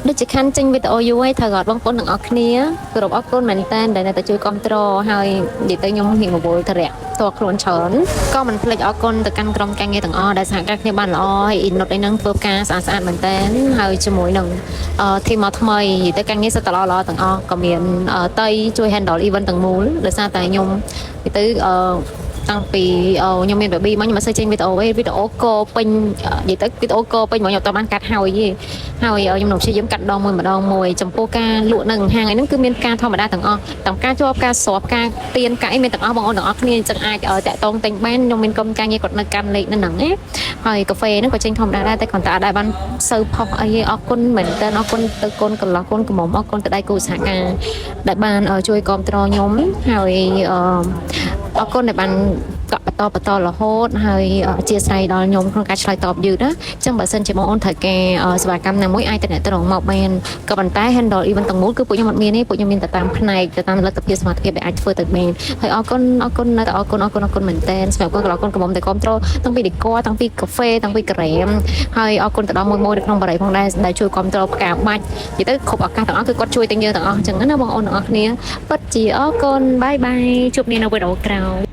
ដូចជាខាន់ចេញវីដេអូយូរហើយត្រូវអត់បងប្អូនទាំងអស់គ្នាគោរពអរគុណមែនតើដែលតែជួយគ្រប់គ្រងហើយនិយាយទៅខ្ញុំហ៊ានមកវល់តរៈតខ្លួនច្រើនក៏មិនភ្លេចអរគុណទៅកាន់ក្រុមការងារទាំងអស់ដែលសហការគ្នាបានល្អហើយអ៊ីនុតអីហ្នឹងធ្វើការស្អាតមែនតើហើយជាមួយនឹងធីមមកថ្មីនិយាយទៅការងារសិតតល្អទាំងអស់ក៏មានតៃជួយ handle event ទាំងមូលដោយសារតែខ្ញុំនិយាយទៅតាំងពីខ្ញុំមាន baby មកខ្ញុំមិនសូវចេញវីដេអូទេវីដេអូកពេញនិយាយទៅវីដេអូកពេញមកខ្ញុំអត់បានកាត់ហើយទេហើយខ្ញុំនឹងព្យាយាមកាត់ដងមួយចំពោះការលក់នៅហាងហ្នឹងគឺមានការធម្មតាទាំងអស់ទាំងការជាប់ការស្របការទៀនការអីមានទាំងអស់បងប្អូនទាំងអស់គ្នាអញ្ចឹងអាចតាក់តងទិញបានខ្ញុំមានក្រុមការងារគាត់នៅកាន់លេខហ្នឹងណាហើយកាហ្វេហ្នឹងក៏ចេញធម្មតាដែរតែគាត់តែអត់ដែរបានសូវផុសអីអរគុណមែនតើអរគុណទៅកូនកន្លោះកូនកំមុំអរគុណទៅដៃគូសហការដែលបានជួយគ្រប់គ្រងខ្ញុំហើយអរគុណដែលបានកក់បន្តរហូតហើយអធិស្ឋានដល់ខ្ញុំក្នុងការឆ្លើយតបយឺតណាអញ្ចឹងបើសិនជាបងអូនត្រូវការសេវាកម្មណាមួយអាចទៅត្រង់មកបានក៏ប៉ុន្តែ handle event ទាំងមូលគឺពួកខ្ញុំអត់មានទេពួកខ្ញុំមានតែតាមផ្នែកទៅតាមលទ្ធភាពសមត្ថភាពដែលអាចធ្វើទៅបានហើយអរគុណនៅតែអរគុណមែនតើសម្រាប់កូនកន្លងកូនកំមុំតែគ្រប់ត្រូលតាំងពី decor តាំងពីកាហ្វេតាំងពីក្រែមហើយអរគុណទៅដល់មួយនៅក្នុងបរិយាផងដែលជួយគ្រប់ត្រូលផ្កាបាច់និយាយទៅគ្រប់ឱកាសទាំងអស់គឺគាត់ជួយទាំងយើងទាំងអស់អញ្ចឹងណាបងអូនទាំងអស់គ្នាពិតជាអរគុណបាយជួបគ្នានៅវីដេអូក្រោយ